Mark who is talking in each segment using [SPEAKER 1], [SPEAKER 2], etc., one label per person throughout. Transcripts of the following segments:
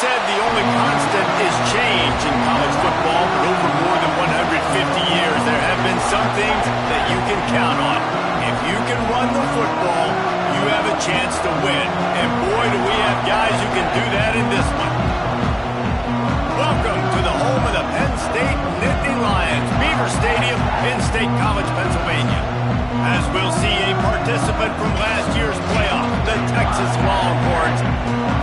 [SPEAKER 1] said the only constant is change in college football, but over more than 150 years, there have been some things that you can count on. If you can run the football, you have a chance to win. And boy, do we have guys who can do that in this one. Welcome to the home of the Penn State Nittany Lions, Beaver Stadium, Penn State College, Pennsylvania. As we'll see a participant from last year's playoff, the Texas Longhorns,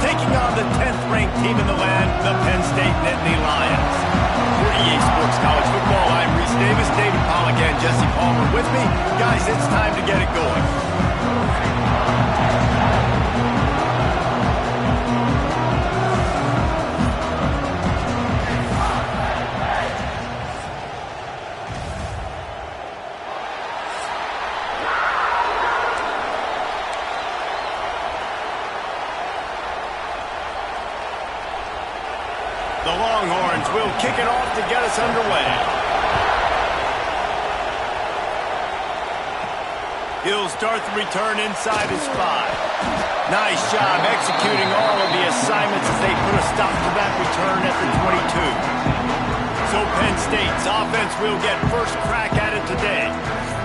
[SPEAKER 1] taking on the 10th-ranked team in the land, the Penn State Nittany Lions. For EA Sports College Football, I'm Reese Davis, David Pollack, and Jesse Palmer with me. Guys, it's time to get it going. The Longhorns will kick it off to get us underway. He'll start the return inside his 5. Nice job executing all of the assignments as they put a stop to that return at the 22. So Penn State's offense will get first crack at it today.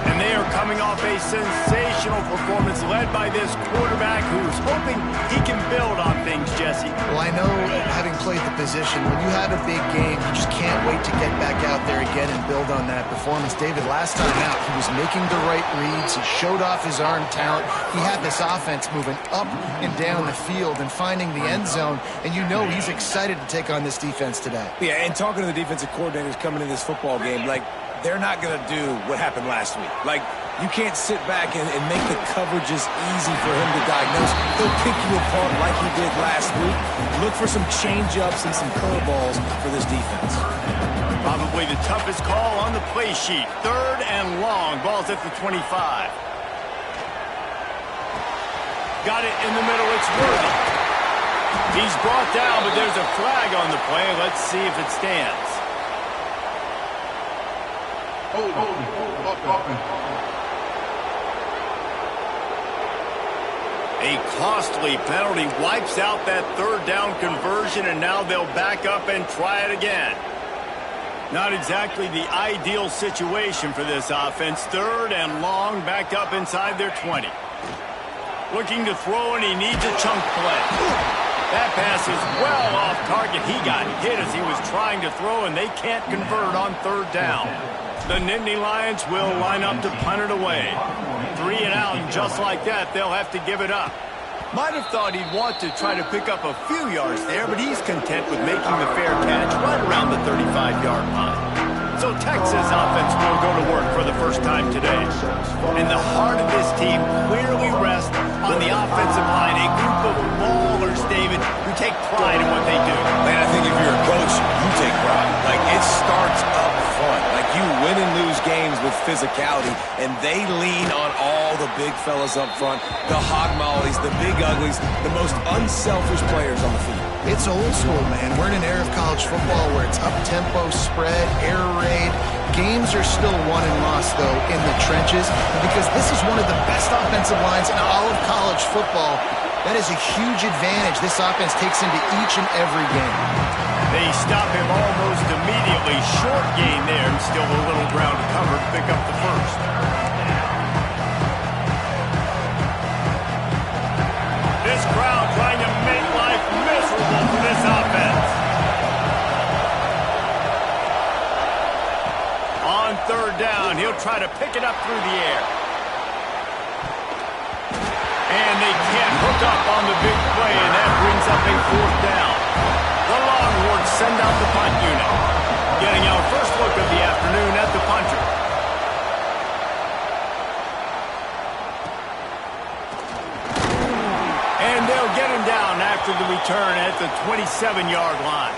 [SPEAKER 1] And they are coming off a sensational performance led by this quarterback who's hoping he can build on things, Jesse.
[SPEAKER 2] Well, I know, having played the position, when you had a big game, you just can't wait to get back out there again and build on that performance. David, last time out, he was making the right reads. He showed off his arm talent. He had this offense moving up and down the field and finding the end zone. And you know he's excited to take on this defense today.
[SPEAKER 3] Yeah, and talking to the defensive coordinators coming in this football game, like, they're not going to do what happened last week. Like, you can't sit back and make the coverages easy for him to diagnose. He'll pick you apart like he did last week. Look for some change-ups and some curveballs for this defense.
[SPEAKER 1] Probably the toughest call on the play sheet. 3rd and long. Ball's at the 25. Got it in the middle. It's Worthy. He's brought down, but there's a flag on the play. Let's see if it stands. A costly penalty wipes out that 3rd down conversion, and now they'll back up and try it again. Not exactly the ideal situation for this offense. 3rd and long, backed up inside their 20. Looking to throw, and he needs a chunk play. That pass is well off target. He got hit as he was trying to throw, and they can't convert on 3rd down. The Nittany Lions will line up to punt it away. 3 and out, and just like that, they'll have to give it up. Might have thought he'd want to try to pick up a few yards there, but he's content with making the fair catch right around the 35-yard line. So Texas offense will go to work for the first time today. And the heart of this team clearly rests on the offensive line, a group of ballers, David, who take pride in what they do.
[SPEAKER 3] Man, I think if you're a coach, you take pride. Like, it starts up front. Like, you win and lose games with physicality, and they lean on all the big fellas up front, the hog mollies, the big uglies, the most unselfish players on the field.
[SPEAKER 2] It's old school, man. We're in an era of college football where it's up-tempo, spread, air raid. Games are still won and lost, though, in the trenches. And because this is one of the best offensive lines in all of college football, that is a huge advantage this offense takes into each and every game.
[SPEAKER 1] They stop him almost immediately. Short gain there, and still a little ground to cover to pick up the first. This crowd trying to make life miserable for this offense. On 3rd down, he'll try to pick it up through the air. And they can't hook up on the big play, and that brings up a 4th down. The Longhorns send out the punt unit. Getting our first look of the afternoon at the punter. And they'll get him down after the return at the 27-yard line.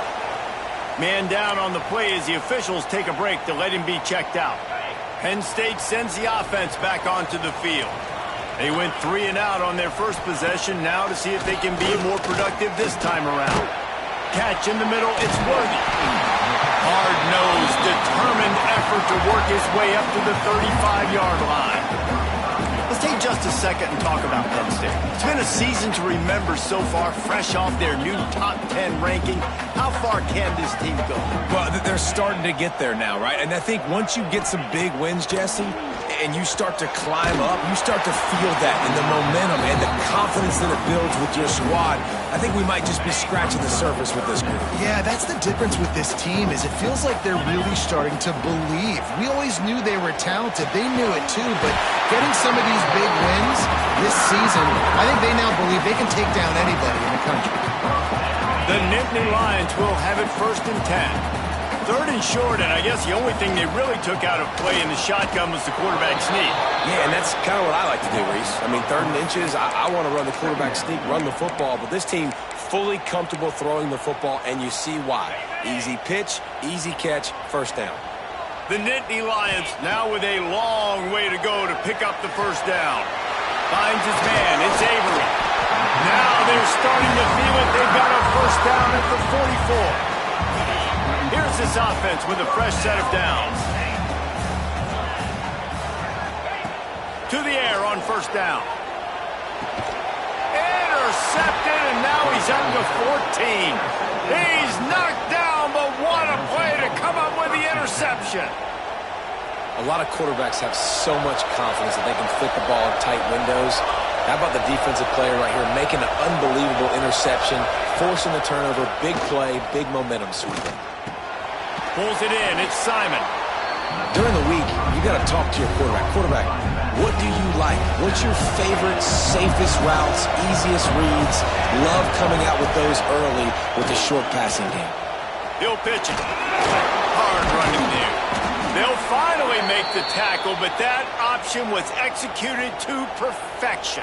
[SPEAKER 1] Man down on the play as the officials take a break to let him be checked out. Penn State sends the offense back onto the field. They went 3 and out on their first possession, now to see if they can be more productive this time around. Catch in the middle, it's Worthy. Hard-nosed, determined effort to work his way up to the 35-yard line. take just a second and talk about Penn State. It's been a season to remember so far, fresh off their new top 10 ranking. How far can this team go?
[SPEAKER 3] Well, they're starting to get there now, right? And I think once you get some big wins, Jesse, and you start to climb up, you start to feel that and the momentum and the confidence that it builds with your squad. I think we might just be scratching the surface with this group.
[SPEAKER 2] Yeah, that's the difference with this team is it feels like they're really starting to believe. We always knew they were talented. They knew it too, but getting some of these big wins this season, I think they now believe they can take down anybody in the country.
[SPEAKER 1] The Nittany Lions will have it 1st and 10. 3rd and short, and I guess the only thing they really took out of play in the shotgun was the quarterback sneak.
[SPEAKER 3] Yeah, and that's kind of what I like to do, Reese. I mean, 3rd and inches, I want to run the quarterback sneak, run the football, but this team fully comfortable throwing the football, and you see why. Easy pitch, easy catch, 1st down.
[SPEAKER 1] The Nittany Lions now with a long way to go to pick up the 1st down. Finds his man, it's Avery. Now they're starting to feel it. They've got a 1st down at the 44. Here's this offense with a fresh set of downs. To the air on 1st down. Intercepted, and now he's up to 14. He's knocked down, but what a play to come up with the interception.
[SPEAKER 3] A lot of quarterbacks have so much confidence that they can fit the ball in tight windows. How about the defensive player right here making an unbelievable interception, forcing the turnover, big play, big momentum sweeping.
[SPEAKER 1] Pulls it in. It's Simon.
[SPEAKER 3] During the week, you got to talk to your quarterback. Quarterback, what do you like? What's your favorite, safest routes, easiest reads? Love coming out with those early with the short passing game.
[SPEAKER 1] He'll pitch it. Hard running there. They'll finally make the tackle, but that option was executed to perfection.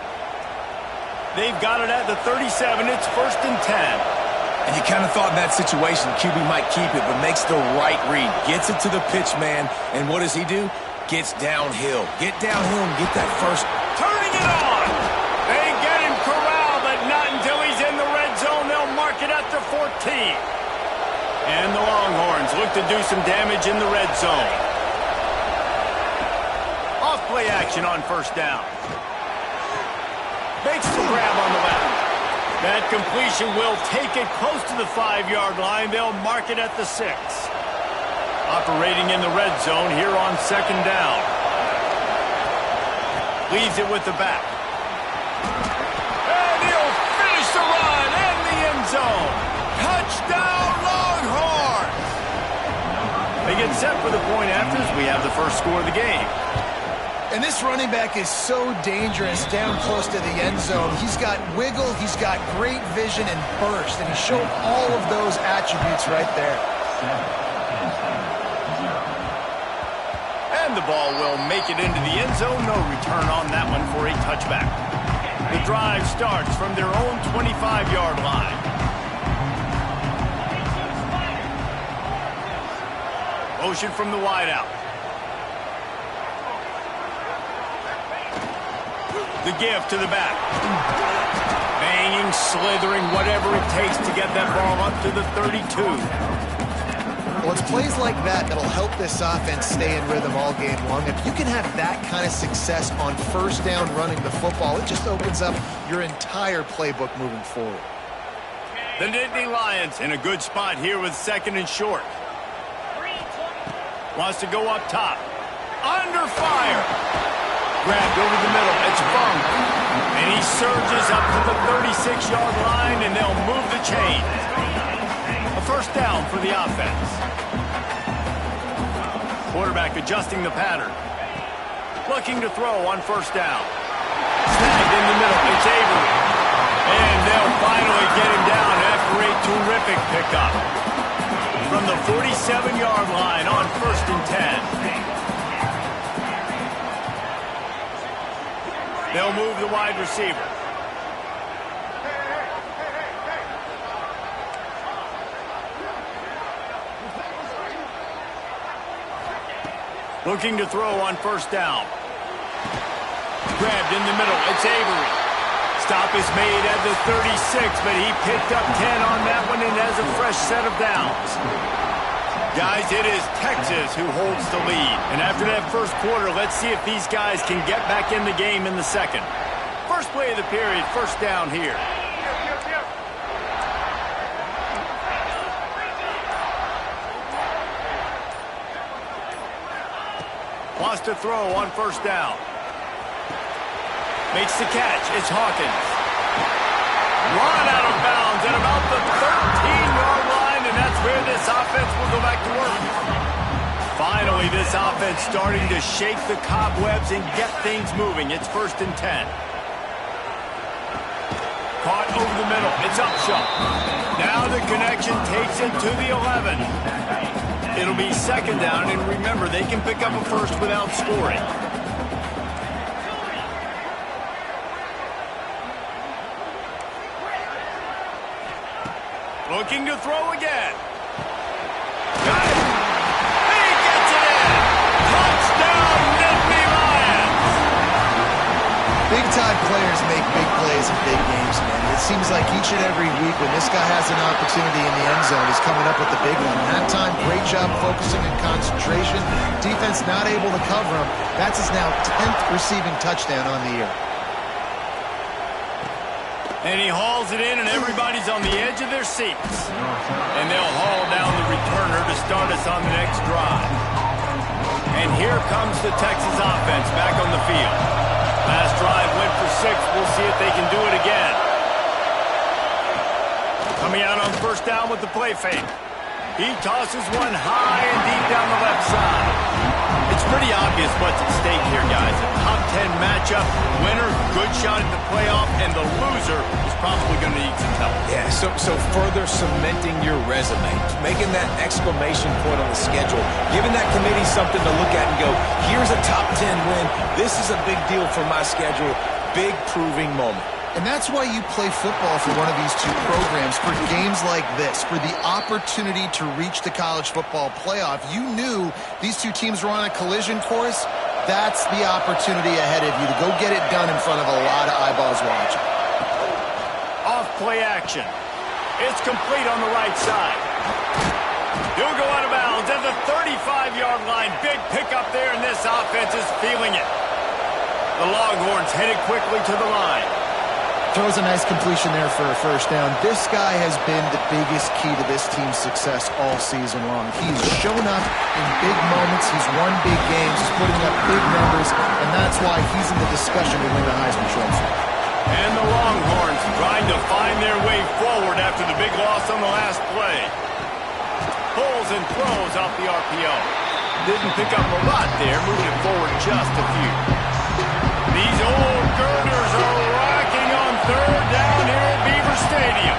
[SPEAKER 1] They've got it at the 37. It's 1st and 10.
[SPEAKER 3] And you kind of thought in that situation QB might keep it, but makes the right read. Gets it to the pitch man, and what does he do? Gets downhill. Get downhill and get that 1st.
[SPEAKER 1] Turning it on! They get him corralled, but not until he's in the red zone. They'll mark it at the 14. And the Longhorns look to do some damage in the red zone. Off play action on 1st down. Makes the grab on the left. That completion will take it close to the 5-yard line. They'll mark it at the 6. Operating in the red zone here on 2nd down. Leaves it with the back. And he'll finish the run in the end zone. Touchdown, Longhorns! They get set for the point after as we have the 1st score of the game.
[SPEAKER 2] And this running back is so dangerous down close to the end zone. He's got wiggle, he's got great vision and burst, and he showed all of those attributes right there.
[SPEAKER 1] And the ball will make it into the end zone. No return on that one for a touchback. The drive starts from their own 25-yard line. Motion from the wideout. The give to the back. Banging, slithering, whatever it takes to get that ball up to the 32.
[SPEAKER 2] Well, it's plays like that that'll help this offense stay in rhythm all game long. If you can have that kind of success on 1st down running the football, it just opens up your entire playbook moving forward.
[SPEAKER 1] The Nittany Lions in a good spot here with 2nd and short. Wants to go up top. Under fire. Grabbed over the middle. It's Funk. And he surges up to the 36-yard line, and they'll move the chain. A 1st down for the offense. Quarterback adjusting the pattern. Looking to throw on 1st down. Snagged in the middle. It's Avery. And they'll finally get him down after a terrific pickup. From the 47-yard line on 1st and 10. They'll move the wide receiver. Looking to throw on 1st down. Grabbed in the middle. It's Avery. Stop is made at the 36, but he picked up 10 on that one and has a fresh set of downs. Guys, it is Texas who holds the lead. And after that first quarter, let's see if these guys can get back in the game in the second. First play of the period, first down here. Wants to throw on first down. Makes the catch. It's Hawkins. Run out of bounds at about the 13-yard line, and that's where this offense will go back to work. Finally, this offense starting to shake the cobwebs and get things moving. It's 1st and 10. Caught over the middle. It's Upshaw. Now the connection takes it to the 11. It'll be 2nd down, and remember, they can pick up a first without scoring. Looking to throw again. Got it. He gets it in. Touchdown, Nittany Lions.
[SPEAKER 2] Big-time players make big plays in big games, man. It seems like each and every week when this guy has an opportunity in the end zone, he's coming up with the big one. That time, great job focusing and concentration. Defense not able to cover him. That's his now 10th receiving touchdown on the year.
[SPEAKER 1] And he hauls it in, and everybody's on the edge of their seats. And they'll haul down the returner to start us on the next drive. And here comes the Texas offense back on the field. Last drive went for 6. We'll see if they can do it again. Coming out on first down with the play fake. He tosses one high and deep down the left side. It's pretty obvious what's at stake here, guys. A top 10 matchup, winner, good shot at the playoff, and the loser is probably going to need some help.
[SPEAKER 3] Yeah, so further cementing your resume, making that exclamation point on the schedule, giving that committee something to look at and go, here's a top 10 win. This is a big deal for my schedule. Big proving moment.
[SPEAKER 2] And that's why you play football for one of these two programs, for games like this, for the opportunity to reach the college football playoff. You knew these two teams were on a collision course. That's the opportunity ahead of you to go get it done in front of a lot of eyeballs watching.
[SPEAKER 1] Off play action. It's complete on the right side. He'll go out of bounds at the 35-yard line. Big pickup there, and this offense is feeling it. The Longhorns headed quickly to the line.
[SPEAKER 2] Throws a nice completion there for a first down. This guy has been the biggest key to this team's success all season long. He's shown up in big moments. He's won big games. He's putting up big numbers, and that's why he's in the discussion to win the Heisman Trophy.
[SPEAKER 1] And the Longhorns trying to find their way forward after the big loss on the last play. Pulls and throws off the RPO. Didn't pick up a lot there, moving it forward just a few. These old girders are rocking on 3rd down here at Beaver Stadium.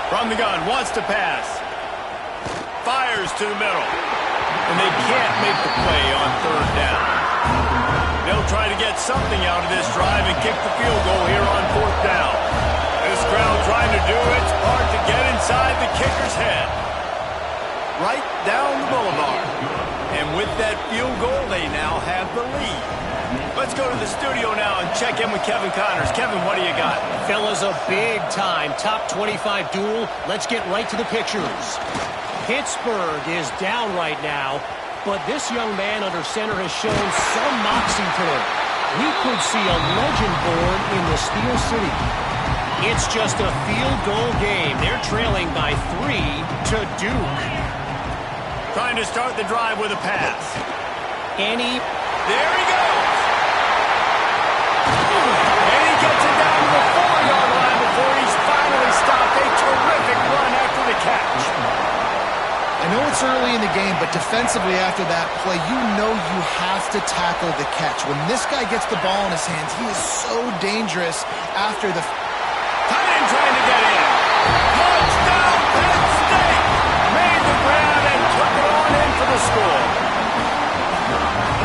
[SPEAKER 1] From the gun, wants to pass. Fires to the middle. And they can't make the play on 3rd down. They'll try to get something out of this drive and kick the field goal here on 4th down. This crowd trying to do its part to get inside the kicker's head. Right down the boulevard. And with that field goal, they now have the lead. Let's go to the studio now and check in with Kevin Connors. Kevin, what do you got?
[SPEAKER 4] Fellas, a big-time top 25 duel. Let's get right to the pictures. Pittsburgh is down right now, but this young man under center has shown some moxie today. We could see a legend born in the Steel City. It's just a field goal game. They're trailing by 3 to Duke.
[SPEAKER 1] Trying to start the drive with a pass.
[SPEAKER 4] There
[SPEAKER 1] he goes. And he gets it down to the 4-yard line before he's finally stopped. A terrific run after the catch.
[SPEAKER 2] I know it's early in the game, but defensively after that play, you know you have to tackle the catch. When this guy gets the ball in his hands, he is so dangerous after the...
[SPEAKER 1] Tight end trying to get in. Touchdown, Penn State. Made the grab and took it on in for the score.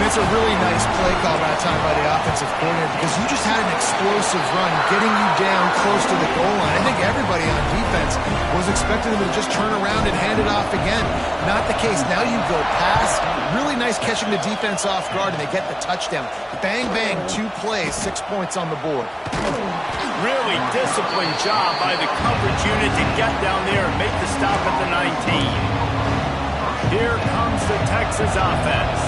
[SPEAKER 2] And it's a really nice play call that time by the offensive coordinator because you just had an explosive run getting you down close to the goal line. I think everybody on defense was expecting them to just turn around and hand it off again. Not the case. Now you go pass. Really nice catching the defense off guard, and they get the touchdown. Bang, bang, 2 plays, 6 points on the board.
[SPEAKER 1] Really disciplined job by the coverage unit to get down there and make the stop at the 19. Here comes the Texas offense.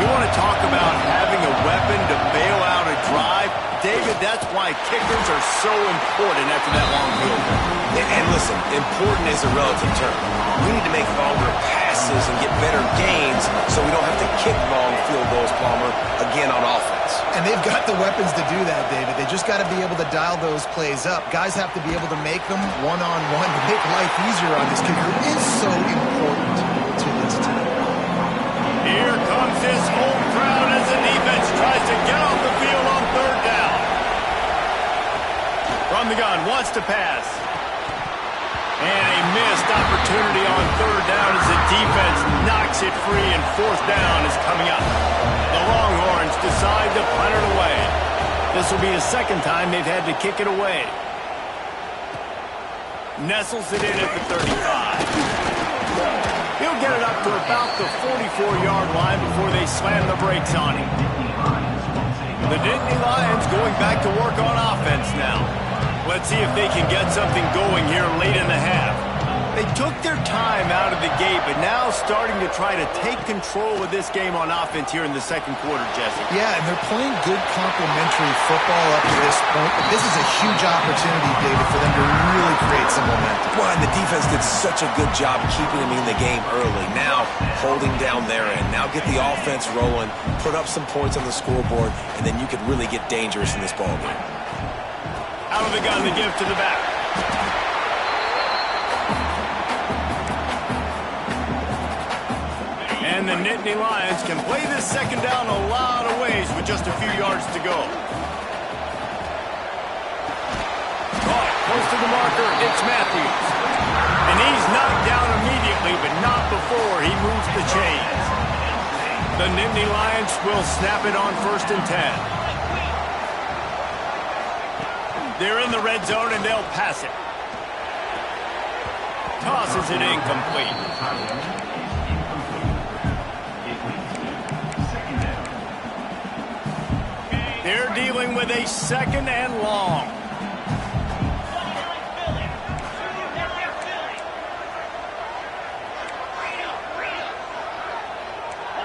[SPEAKER 1] You want to talk about having a weapon to bail out a drive? David, that's why kickers are so important after that long field goal.
[SPEAKER 3] And listen, important is a relative term. We need to make longer passes and get better gains so we don't have to kick long field goals, Palmer, again on offense.
[SPEAKER 2] And they've got the weapons to do that, David. They just got to be able to dial those plays up. Guys have to be able to make them one-on-one to make life easier on this kicker. It is so important to this team.
[SPEAKER 1] Here comes this home crowd as the defense tries to get off the field on third down. From the gun, wants to pass. And a missed opportunity on third down as the defense knocks it free, and fourth down is coming up. The Longhorns decide to punt it away. This will be the second time they've had to kick it away. Nestles it in at the 35. He'll get it up to about the 44-yard line before they slam the brakes on him. The Nittany Lions going back to work on offense now. Let's see if they can get something going here late in the half. They took their time out of the gate, but now starting to try to take control of this game on offense here in the second quarter, Jesse.
[SPEAKER 2] Yeah, and they're playing good complementary football up to this point, but this is a huge opportunity, David, for them to really create some momentum.
[SPEAKER 3] Well, and the defense did such a good job keeping them in the game early. Now holding down their end. Now get the offense rolling, put up some points on the scoreboard, and then you could really get dangerous in this ballgame.
[SPEAKER 1] Out of the gun, the give to the back. And the Nittany Lions can play this second down a lot of ways with just a few yards to go. Caught close to the marker, it's Matthews. And he's knocked down immediately, but not before he moves the chains. The Nittany Lions will snap it on 1st and 10. They're in the red zone, and they'll pass it. Tosses it incomplete. They're dealing with a second and long.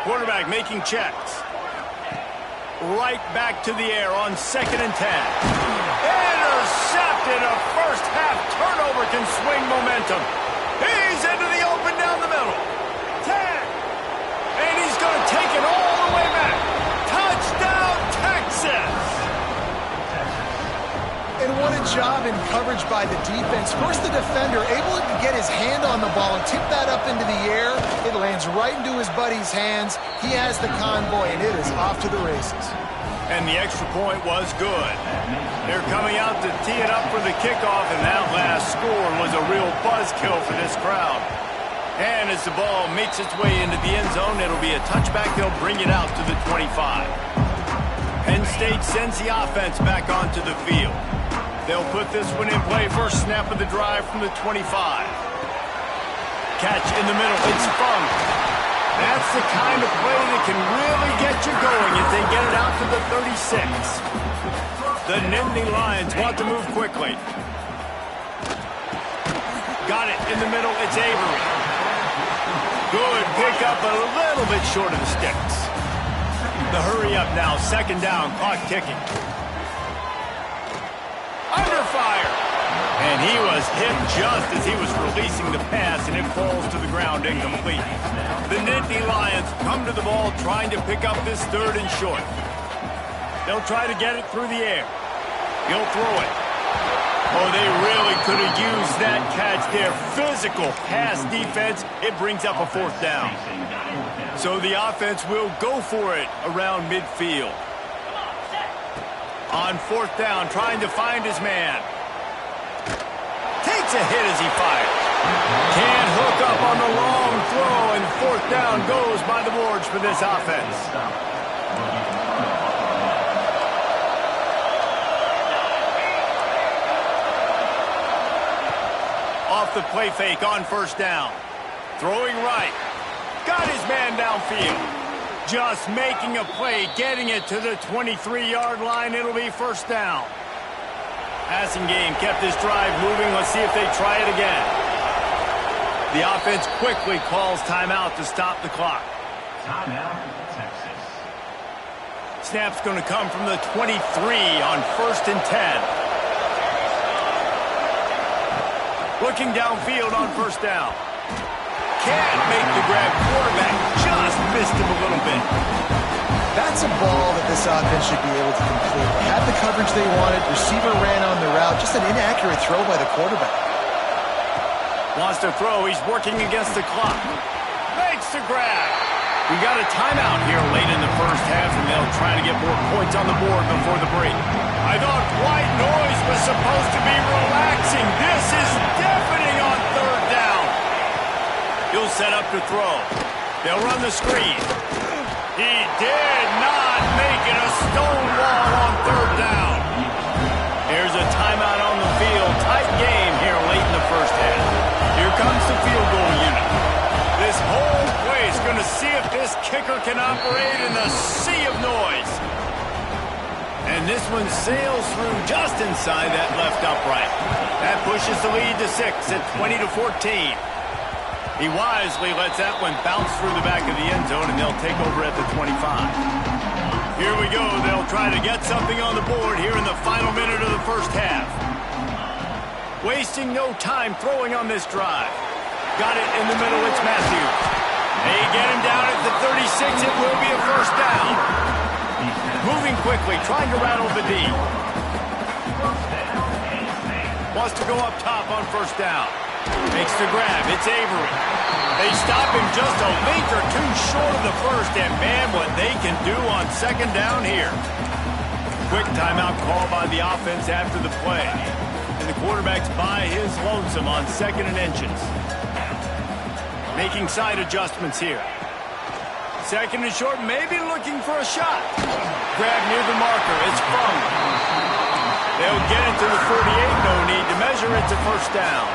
[SPEAKER 1] Quarterback making checks. Right back to the air on 2nd and 10. Intercepted. A first-half turnover can swing momentum. He's into the open down the middle. 10. And he's going to take it all the way back. Touchdown, Texas.
[SPEAKER 2] And what a job in coverage by the defense. First, the defender able to get his hand on the ball and tip that up into the air. It lands right into his buddy's hands. He has the convoy, and it is off to the races.
[SPEAKER 1] And the extra point was good. They're coming out to tee it up for the kickoff, and that last score was a real buzzkill for this crowd. And as the ball makes its way into the end zone, it'll be a touchback. They'll bring it out to the 25. Penn State sends the offense back onto the field. They'll put this one in play. First snap of the drive from the 25. Catch in the middle. It's Funk. That's the kind of play that can really get you going if they get it out to the 36. The Nittany Lions want to move quickly. Got it in the middle. It's Avery. Good pickup, but a little bit short of the sticks. The hurry up now. Second down. Clock ticking. Under fire. And he was hit just as he was releasing the pass, and it falls to the ground incomplete. The Nittany Lions come to the ball trying to pick up this 3rd and short. They'll try to get it through the air. He'll throw it. Oh, they really could have used that catch there. Physical pass defense. It brings up a 4th down. So the offense will go for it around midfield. On 4th down, trying to find his man. Takes a hit as he fires. Can't hook up on the long throw, and 4th down goes by the boards for this offense. Off the play fake on 1st down. Throwing right. Got his man downfield. Just making a play, getting it to the 23-yard line. It'll be 1st down. Passing game kept this drive moving. Let's see if they try it again. The offense quickly calls timeout to stop the clock.
[SPEAKER 5] Timeout, Texas.
[SPEAKER 1] Snap's going to come from the 23 on 1st and 10. Looking downfield on 1st down. Can't make the grab. Quarterback just missed him a little bit.
[SPEAKER 2] That's a ball that this offense should be able to complete. They had the coverage they wanted. Receiver ran on the route. Just an inaccurate throw by the quarterback.
[SPEAKER 1] Wants to throw. He's working against the clock. Makes the grab. We got a timeout here late in the first half, and they'll try to get more points on the board before the break. I thought white noise was supposed to be relaxing. This is deafening on 3rd down. He'll set up to throw. They'll run the screen. He did not make it a stone wall on 3rd down. Here's a timeout on the field. Tight game here late in the first half. Here comes the field goal unit. This whole place going to see if this kicker can operate in the sea of noise. And this one sails through just inside that left upright. That pushes the lead to 6 at 20-14. He wisely lets that one bounce through the back of the end zone, and they'll take over at the 25. Here we go. They'll try to get something on the board here in the final minute of the first half. Wasting no time throwing on this drive. Got it in the middle. It's Matthews. They get him down at the 36. It will be a 1st down. Moving quickly, trying to rattle the D. Wants to go up top on 1st down. Makes the grab. It's Avery. They stop him just a length or two short of the first, and man, what they can do on 2nd down here. Quick timeout call by the offense after the play. And the quarterback's by his lonesome on 2nd and inches. Making side adjustments here. 2nd and short, maybe looking for a shot. Grab near the marker. It's Fung. They'll get it to the 48. No need to measure. It's a 1st down.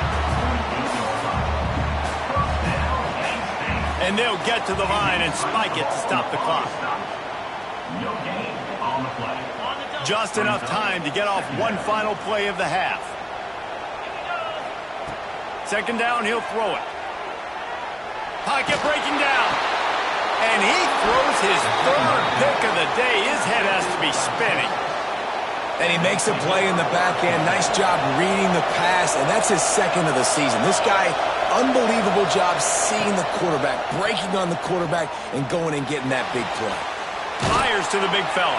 [SPEAKER 1] And they'll get to the line and spike it to stop the clock.
[SPEAKER 5] No gain on the play.
[SPEAKER 1] Just enough time to get off one final play of the half. 2nd down, he'll throw it. Pocket breaking down. And he throws his 3rd pick of the day. His head has to be spinning.
[SPEAKER 3] And he makes a play in the back end. Nice job reading the pass, and that's his 2nd of the season. This guy, unbelievable job seeing the quarterback, breaking on the quarterback, and going and getting that big play.
[SPEAKER 1] Fires to the big fella.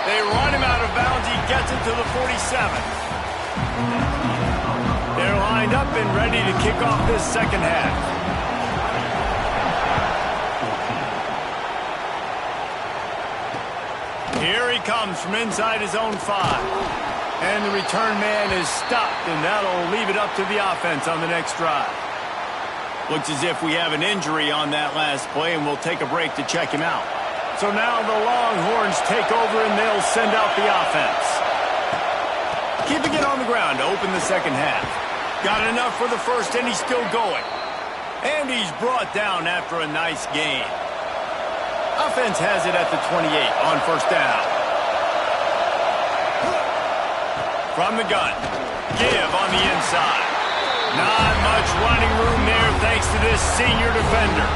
[SPEAKER 1] They run him out of bounds. He gets it to the 47. They're lined up and ready to kick off this 2nd half. Here he comes from inside his own 5. And the return man is stopped, and that'll leave it up to the offense on the next drive. Looks as if we have an injury on that last play, and we'll take a break to check him out. So now the Longhorns take over, and they'll send out the offense. Keeping it on the ground to open the 2nd half. Got enough for the first, and he's still going. And he's brought down after a nice gain. Offense has it at the 28 on 1st down. From the gun. Give on the inside. Not much running room there thanks to this senior defender.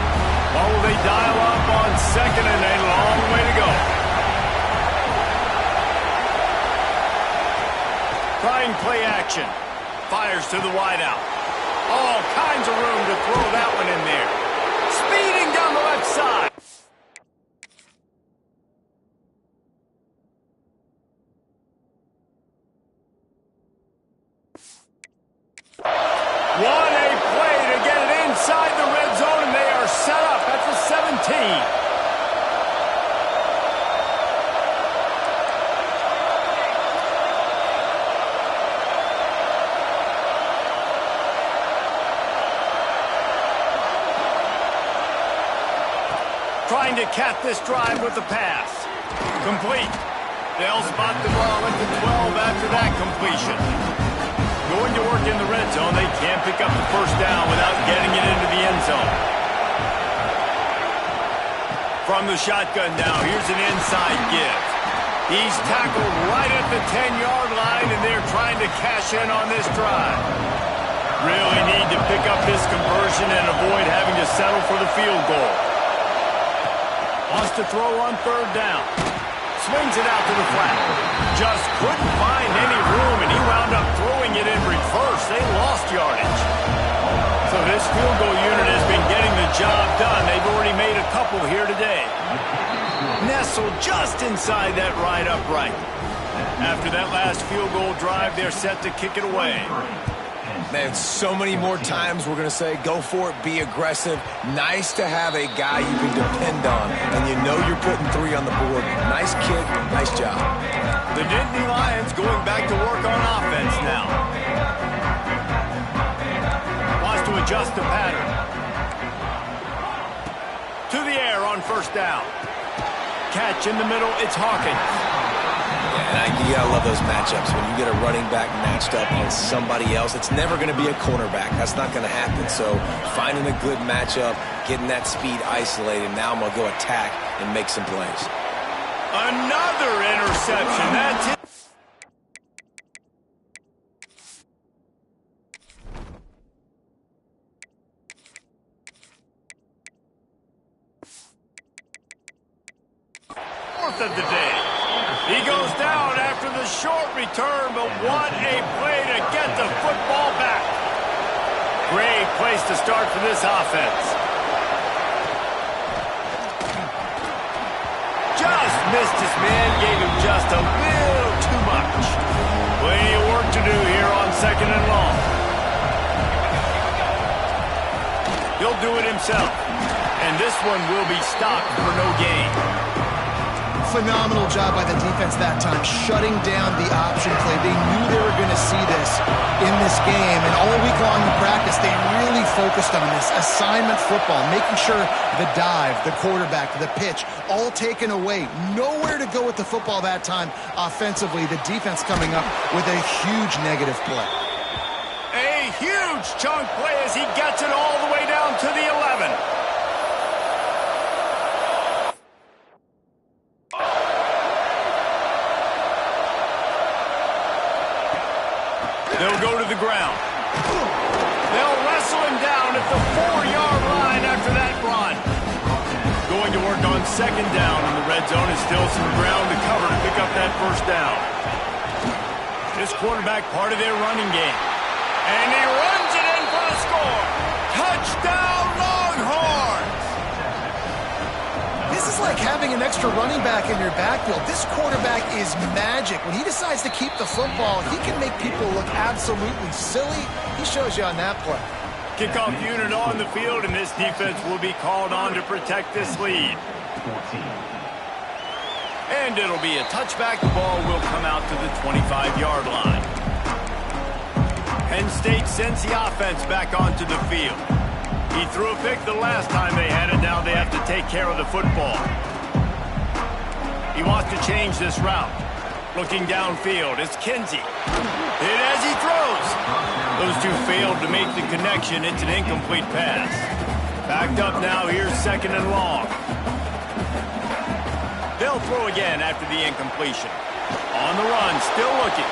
[SPEAKER 1] What will they dial up on 2nd and a long way to go? Trying play action. Fires to the wideout. All kinds of room to throw that one in there. Speeding down the left side. What a play to get it inside the red zone, and they are set up at the 17. Trying to cap this drive with the pass. Complete. They'll spot the ball at the 12 after that completion. Going to work in the red zone. They can't pick up the 1st down without getting it into the end zone. From the shotgun now, here's an inside give. He's tackled right at the 10-yard line, and they're trying to cash in on this drive. Really need to pick up this conversion and avoid having to settle for the field goal. Wants to throw on third down. Swings it out to the flat. Just couldn't find any room, and he wound up throwing it in reverse. They lost yardage. So this field goal unit has been getting the job done. They've already made a couple here today. Nestled just inside that right upright. After that last field goal drive, they're set to kick it away.
[SPEAKER 3] Man, so many more times we're going to say, go for it, be aggressive. Nice to have a guy you can depend on, and you know you're putting 3 on the board. Nice kid, nice job.
[SPEAKER 1] The Nittany Lions going back to work on offense now. Wants to adjust the pattern. To the air on first down. Catch in the middle, it's Hawkins.
[SPEAKER 3] And you gotta love those matchups. When you get a running back matched up on somebody else, it's never going to be a cornerback. That's not going to happen. So finding a good matchup, getting that speed isolated, now I'm going to go attack and make some plays.
[SPEAKER 1] Another interception. That's it. Fourth of the day. He goes down after the short return, but what a play to get the football back. Great place to start for this offense. Just missed his man, gave him just a little too much. Plenty of work to do here on second and long. He'll do it himself, and this one will be stopped for no gain.
[SPEAKER 2] Phenomenal job by the defense that time, shutting down the option play. They knew they were going to see this in this game, and all week long in practice, they really focused on this assignment football, making sure the dive, the quarterback, the pitch, all taken away. Nowhere to go with the football that time offensively. The defense coming up with a huge negative play.
[SPEAKER 1] A huge chunk play as he gets it all the way down to the 11. They'll go to the ground. They'll wrestle him down at the 4-yard line after that run. Going to work on second down in the red zone is still some ground to cover to pick up that first down. This quarterback part of their running game. And he runs it in for the score. Touchdown, Longhorns!
[SPEAKER 2] This is like having an extra running back in your backfield. This quarterback is magic. When he decides to keep the football, he can make people look absolutely silly. He shows you on that play.
[SPEAKER 1] Kickoff unit on the field, and this defense will be called on to protect this lead.
[SPEAKER 5] 14.
[SPEAKER 1] And it'll be a touchback. The ball will come out to the 25-yard line. Penn State sends the offense back onto the field. He threw a pick the last time they had it. Now they have to take care of the football. He wants to change this route. Looking downfield, it's Kinsey. Hit as he throws. Those two failed to make the connection. It's an incomplete pass. Backed up now, here's second and long. They'll throw again after the incompletion. On the run, still looking.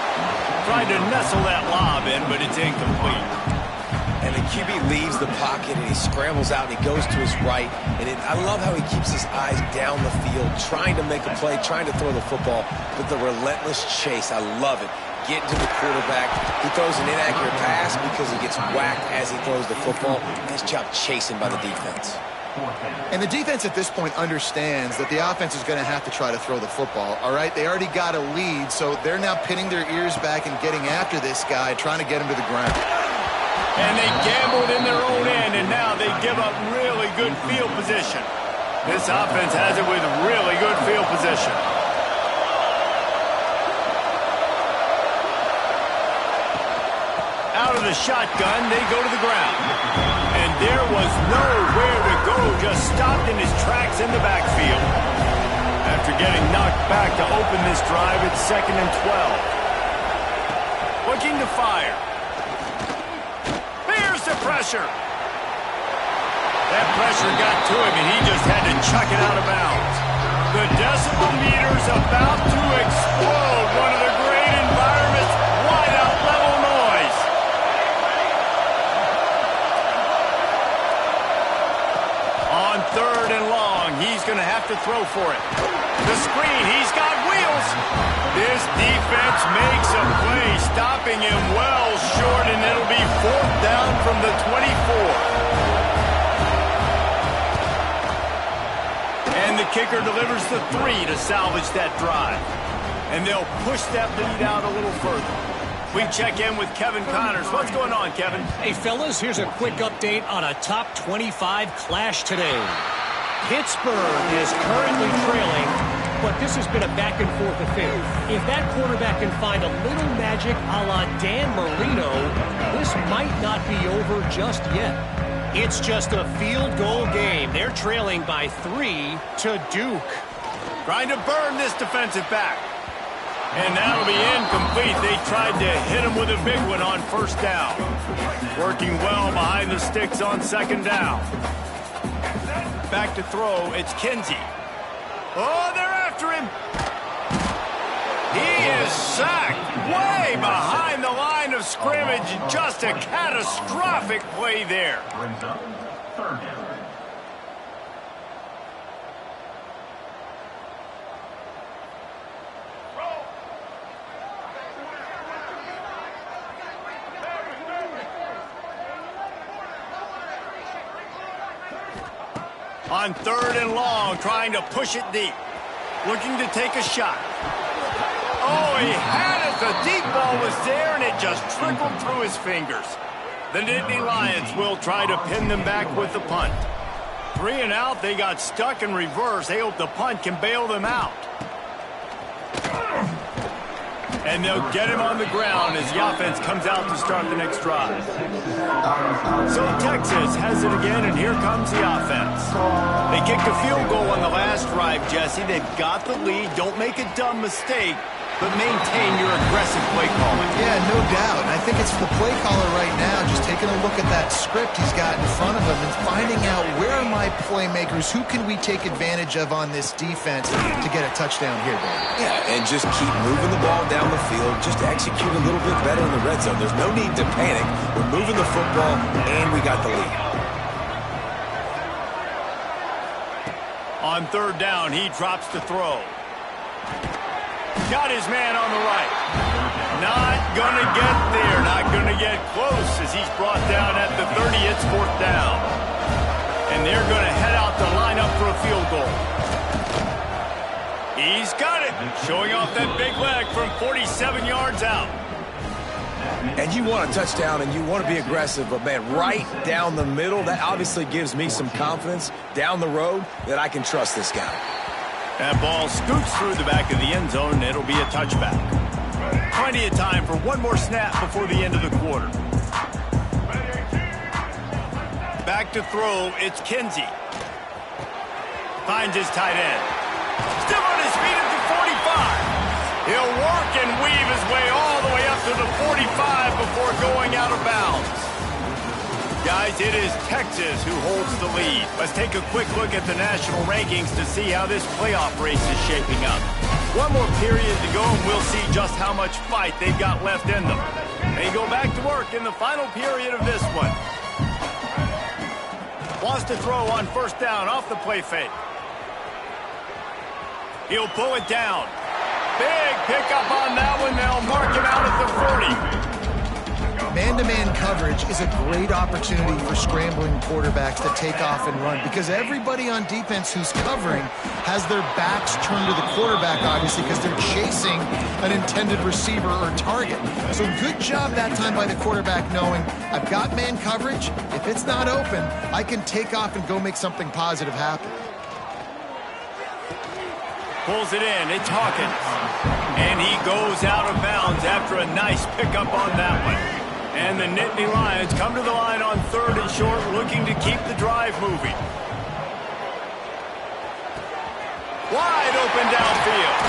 [SPEAKER 1] Tried to nestle that lob in, but it's incomplete.
[SPEAKER 3] And the QB leaves the pocket, and he scrambles out, and he goes to his right. And I love how he keeps his eyes down the field, trying to make a play, trying to throw the football, but the relentless chase, I love it. Getting to the quarterback. He throws an inaccurate pass because he gets whacked as he throws the football. Nice job chasing by the defense.
[SPEAKER 2] And the defense at this point understands that the offense is going to have to try to throw the football, all right? They already got a lead, so they're now pinning their ears back and getting after this guy, trying to get him to the ground.
[SPEAKER 1] And they gambled in their own end, and now they give up really good field position. This offense has it with really good field position. Out of the shotgun, they go to the ground. And there was nowhere to go, just stopped in his tracks in the backfield. After getting knocked back to open this drive, it's second and 12. Looking to fire. The pressure. That pressure got to him, and he just had to chuck it out of bounds. The decibel meter's about to explode. One of the great environments, wide out level noise. he's going to have to throw for it. The screen, he's got wheels. This defense makes a play, stopping him well short, and it'll be 4th down from the 24. And the kicker delivers the 3 to salvage that drive. And they'll push that lead out a little further. We check in with Kevin Connors. What's going on, Kevin?
[SPEAKER 4] Hey, fellas, here's a quick update on a top 25 clash today. Pittsburgh is currently trailing, but this has been a back-and-forth affair. If that quarterback can find a little magic a la Dan Marino, this might not be over just yet. It's just a field goal game. They're trailing by 3 to Duke.
[SPEAKER 1] Trying to burn this defensive back. And that'll be incomplete. They tried to hit him with a big one on 1st down. Working well behind the sticks on 2nd down. Back to throw, it's Kinsey. Oh, they're after him. He is sacked way behind the line of scrimmage. Just a catastrophic play there.
[SPEAKER 5] Brings up 3rd down.
[SPEAKER 1] On 3rd and long, trying to push it deep. Looking to take a shot. Oh, he had it. The deep ball was there, and it just trickled through his fingers. The Nittany Lions will try to pin them back with the punt. 3 and out, they got stuck in reverse. They hope the punt can bail them out. And they'll get him on the ground as the offense comes out to start the next drive. So Texas has it again, and here comes the offense. They kicked a field goal on the last drive, Jesse. They've got the lead. Don't make a dumb mistake, but maintain your aggressive play calling.
[SPEAKER 2] Yeah, no doubt. And I think it's the play caller right now just taking a look at that script he's got in front of him and finding out where are my playmakers, who can we take advantage of on this defense to get a touchdown here, Dave?
[SPEAKER 3] Yeah, and just keep moving the ball down the field. Just execute a little bit better in the red zone. There's no need to panic. We're moving the football, and we got the lead.
[SPEAKER 1] On 3rd down, he drops to throw. Got his man on the right. Not going to get there. Not going to get close as he's brought down at the 30. It's 4th down. And they're going to head out to line up for a field goal. He's got it. Showing off that big leg from 47 yards out.
[SPEAKER 3] And you want a touchdown and you want to be aggressive, but, man, right down the middle, that obviously gives me some confidence down the road that I can trust this guy.
[SPEAKER 1] That ball scoots through the back of the end zone, and it'll be a touchback. Plenty of time for one more snap before the end of the quarter. Back to throw, it's Kinsey. Finds his tight end. Still on his feet at the 45. He'll work and weave his way all the way up to the 45 before going out of bounds. Guys, it is Texas who holds the lead. Let's take a quick look at the national rankings to see how this playoff race is shaping up. One more period to go, and we'll see just how much fight they've got left in them. They go back to work in the final period of this one. Wants to throw on 1st down off the play fake. He'll pull it down. Big pickup on that one. They'll mark him out at the 40.
[SPEAKER 2] Man-to-man coverage is a great opportunity for scrambling quarterbacks to take off and run because everybody on defense who's covering has their backs turned to the quarterback, obviously, because they're chasing an intended receiver or target. So good job that time by the quarterback knowing I've got man coverage. If it's not open, I can take off and go make something positive happen.
[SPEAKER 1] Pulls it in. It's Hawkins. And he goes out of bounds after a nice pickup on that one. And the Nittany Lions come to the line on 3rd and short, looking to keep the drive moving. Wide open downfield.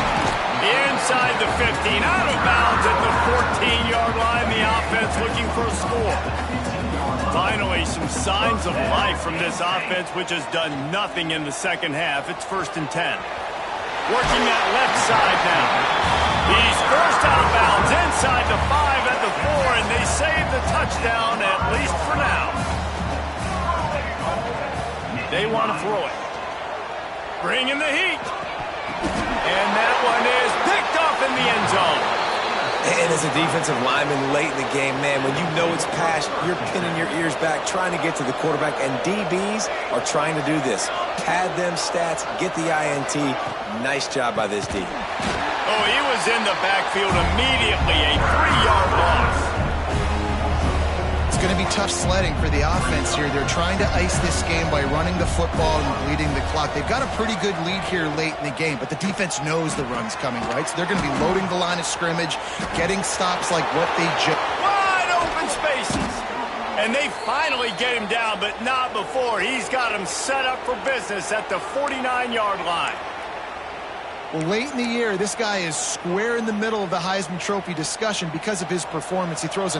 [SPEAKER 1] Inside the 15, out of bounds at the 14-yard line. The offense looking for a score. Finally, some signs of life from this offense, which has done nothing in the second half. It's 1st and 10. Working that left side now. He's first out of bounds inside the 5 at the 4, and they save the touchdown, at least for now. They want to throw it. bringing the heat. And that one is picked off in the end zone.
[SPEAKER 3] And as a defensive lineman late in the game, man, when you know it's pass, you're pinning your ears back, trying to get to the quarterback, and DBs are trying to do this. Pad them stats, get the INT. Nice job by this D.
[SPEAKER 1] Oh, he was in the backfield immediately, a 3-yard loss.
[SPEAKER 2] It's going to be tough sledding for the offense here. They're trying to ice this game by running the football and bleeding the clock. They've got a pretty good lead here late in the game, but the defense knows the run's coming, right? So they're going to be loading the line of scrimmage, getting stops like what they just...
[SPEAKER 1] Wide open spaces. And they finally get him down, but not before. He's got him set up for business at the 49-yard line.
[SPEAKER 2] Well, late in the year, this guy is square in the middle of the Heisman Trophy discussion because of his performance. He throws a